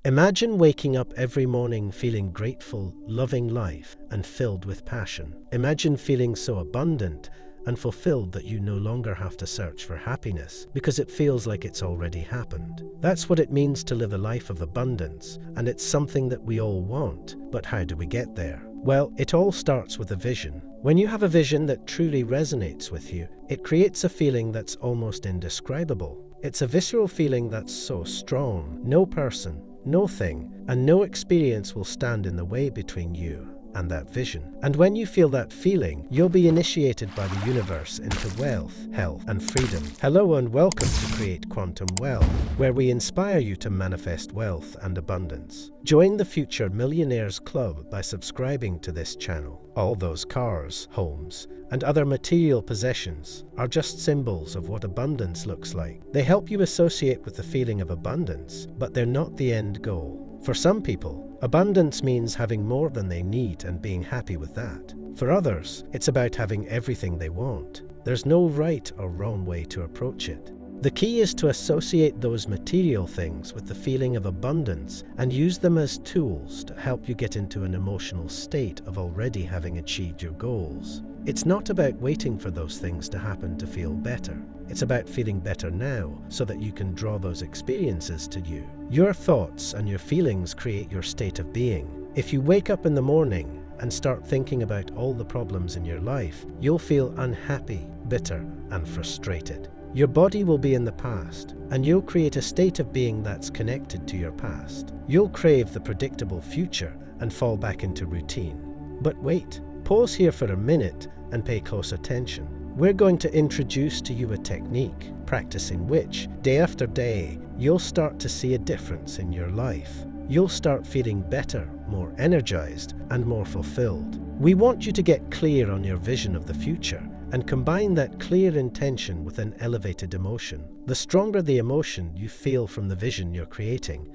Imagine waking up every morning feeling grateful, loving life, and filled with passion. Imagine feeling so abundant and fulfilled that you no longer have to search for happiness because it feels like it's already happened. That's what it means to live a life of abundance, and it's something that we all want. But how do we get there? Well, it all starts with a vision. When you have a vision that truly resonates with you, it creates a feeling that's almost indescribable. It's a visceral feeling that's so strong, no person, no thing, and no experience will stand in the way between you and that vision. And when you feel that feeling, you'll be initiated by the universe into wealth, health, and freedom. Hello and welcome to Create Quantum Wealth, where we inspire you to manifest wealth and abundance. Join the Future Millionaires Club by subscribing to this channel. All those cars, homes, and other material possessions are just symbols of what abundance looks like. They help you associate with the feeling of abundance, but they're not the end goal. For some people, abundance means having more than they need and being happy with that. For others, it's about having everything they want. There's no right or wrong way to approach it. The key is to associate those material things with the feeling of abundance and use them as tools to help you get into an emotional state of already having achieved your goals. It's not about waiting for those things to happen to feel better. It's about feeling better now so that you can draw those experiences to you. Your thoughts and your feelings create your state of being. If you wake up in the morning and start thinking about all the problems in your life, you'll feel unhappy, bitter, and frustrated. Your body will be in the past, and you'll create a state of being that's connected to your past. You'll crave the predictable future and fall back into routine. But wait, pause here for a minute and pay close attention. We're going to introduce to you a technique, practicing which, day after day, you'll start to see a difference in your life. You'll start feeling better, more energized, and more fulfilled. We want you to get clear on your vision of the future and combine that clear intention with an elevated emotion. The stronger the emotion you feel from the vision you're creating,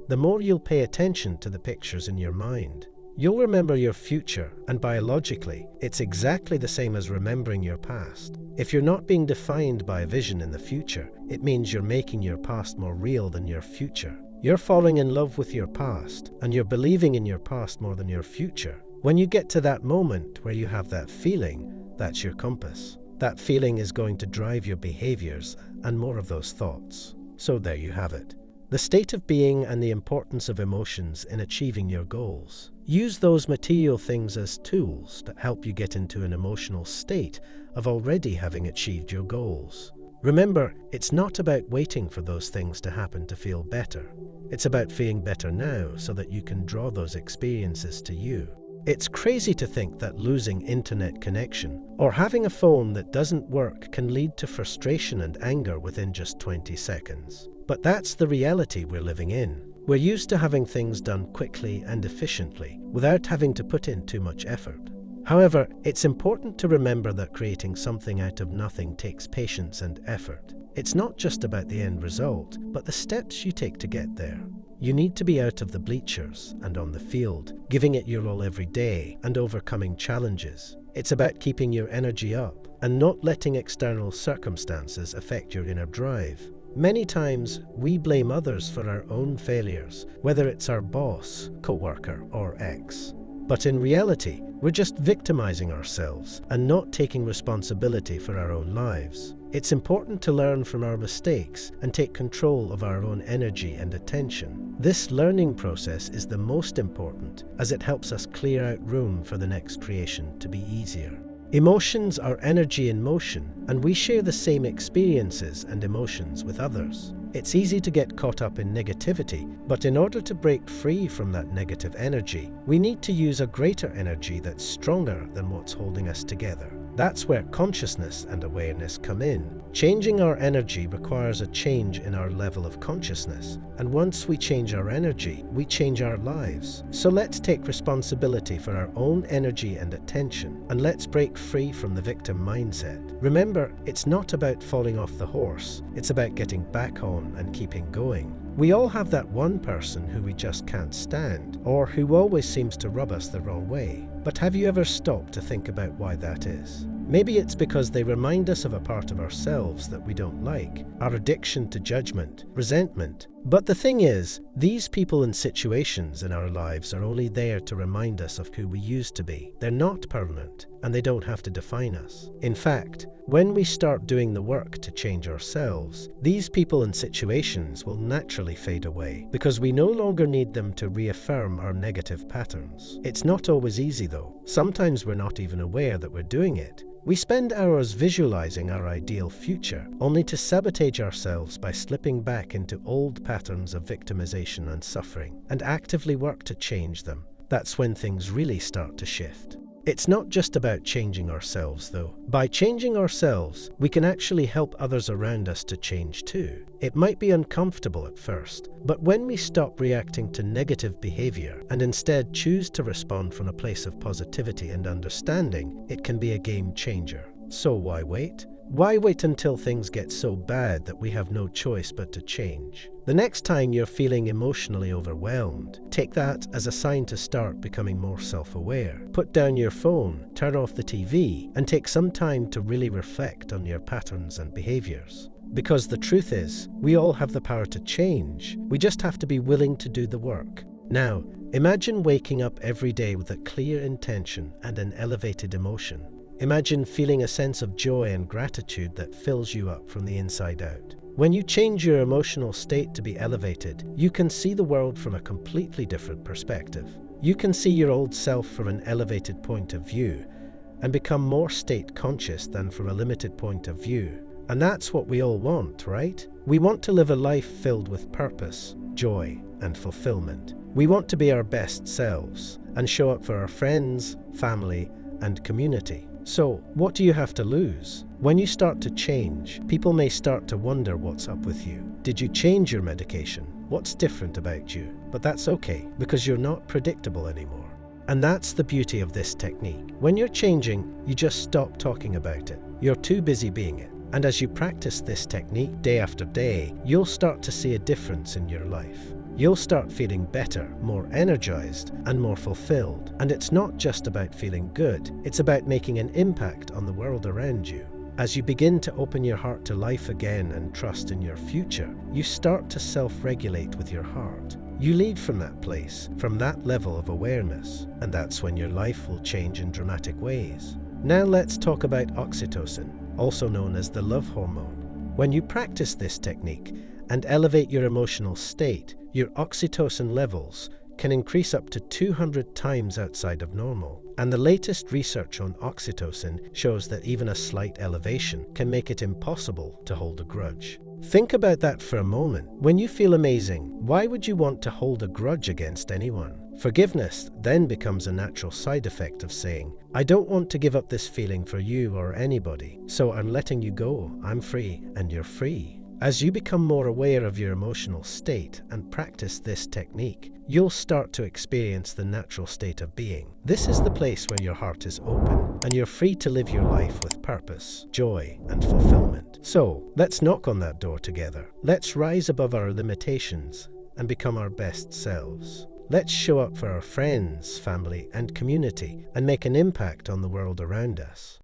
the more you'll pay attention to the pictures in your mind. You'll remember your future, and biologically, it's exactly the same as remembering your past. If you're not being defined by a vision in the future, it means you're making your past more real than your future. You're falling in love with your past, and you're believing in your past more than your future. When you get to that moment where you have that feeling, that's your compass. That feeling is going to drive your behaviors and more of those thoughts. So there you have it. The state of being and the importance of emotions in achieving your goals. Use those material things as tools to help you get into an emotional state of already having achieved your goals. Remember, it's not about waiting for those things to happen to feel better. It's about feeling better now so that you can draw those experiences to you. It's crazy to think that losing internet connection or having a phone that doesn't work can lead to frustration and anger within just 20 seconds. But that's the reality we're living in. We're used to having things done quickly and efficiently without having to put in too much effort. However, it's important to remember that creating something out of nothing takes patience and effort. It's not just about the end result, but the steps you take to get there. You need to be out of the bleachers and on the field, giving it your all every day and overcoming challenges. It's about keeping your energy up and not letting external circumstances affect your inner drive. Many times, we blame others for our own failures, whether it's our boss, co-worker, or ex. But in reality, we're just victimizing ourselves and not taking responsibility for our own lives. It's important to learn from our mistakes and take control of our own energy and attention. This learning process is the most important, as it helps us clear out room for the next creation to be easier. Emotions are energy in motion, and we share the same experiences and emotions with others. It's easy to get caught up in negativity, but in order to break free from that negative energy, we need to use a greater energy that's stronger than what's holding us together. That's where consciousness and awareness come in. Changing our energy requires a change in our level of consciousness, and once we change our energy, we change our lives. So let's take responsibility for our own energy and attention, and let's break free from the victim mindset. Remember, it's not about falling off the horse, it's about getting back on and keeping going. We all have that one person who we just can't stand, or who always seems to rub us the wrong way. But have you ever stopped to think about why that is? Maybe it's because they remind us of a part of ourselves that we don't like, our addiction to judgment, resentment, But the thing is, these people and situations in our lives are only there to remind us of who we used to be. They're not permanent, and they don't have to define us. In fact, when we start doing the work to change ourselves, these people and situations will naturally fade away because we no longer need them to reaffirm our negative patterns. It's not always easy though. Sometimes we're not even aware that we're doing it. We spend hours visualizing our ideal future, only to sabotage ourselves by slipping back into old patterns of victimization and suffering, and actively work to change them. That's when things really start to shift. It's not just about changing ourselves, though. By changing ourselves, we can actually help others around us to change too. It might be uncomfortable at first, but when we stop reacting to negative behavior and instead choose to respond from a place of positivity and understanding, it can be a game changer. So why wait? Why wait until things get so bad that we have no choice but to change? The next time you're feeling emotionally overwhelmed, take that as a sign to start becoming more self-aware. Put down your phone, turn off the TV, and take some time to really reflect on your patterns and behaviors. Because the truth is, we all have the power to change. We just have to be willing to do the work. Now, imagine waking up every day with a clear intention and an elevated emotion. Imagine feeling a sense of joy and gratitude that fills you up from the inside out. When you change your emotional state to be elevated, you can see the world from a completely different perspective. You can see your old self from an elevated point of view and become more state conscious than from a limited point of view. And that's what we all want, right? We want to live a life filled with purpose, joy, and fulfillment. We want to be our best selves and show up for our friends, family, and community. So, what do you have to lose? When you start to change, people may start to wonder what's up with you. Did you change your medication? What's different about you? But that's okay, because you're not predictable anymore. And that's the beauty of this technique. When you're changing, you just stop talking about it. You're too busy being it. And as you practice this technique day after day, you'll start to see a difference in your life. You'll start feeling better, more energized, and more fulfilled. And it's not just about feeling good, it's about making an impact on the world around you. As you begin to open your heart to life again and trust in your future, you start to self-regulate with your heart. You lead from that place, from that level of awareness, and that's when your life will change in dramatic ways. Now let's talk about oxytocin, also known as the love hormone. When you practice this technique and elevate your emotional state, your oxytocin levels can increase up to 200 times outside of normal. And the latest research on oxytocin shows that even a slight elevation can make it impossible to hold a grudge. Think about that for a moment. When you feel amazing, why would you want to hold a grudge against anyone? Forgiveness then becomes a natural side effect of saying, I don't want to give up this feeling for you or anybody, so I'm letting you go. I'm free, and you're free. As you become more aware of your emotional state and practice this technique, you'll start to experience the natural state of being. This is the place where your heart is open and you're free to live your life with purpose, joy, and fulfillment. So, let's knock on that door together. Let's rise above our limitations and become our best selves. Let's show up for our friends, family, and community and make an impact on the world around us.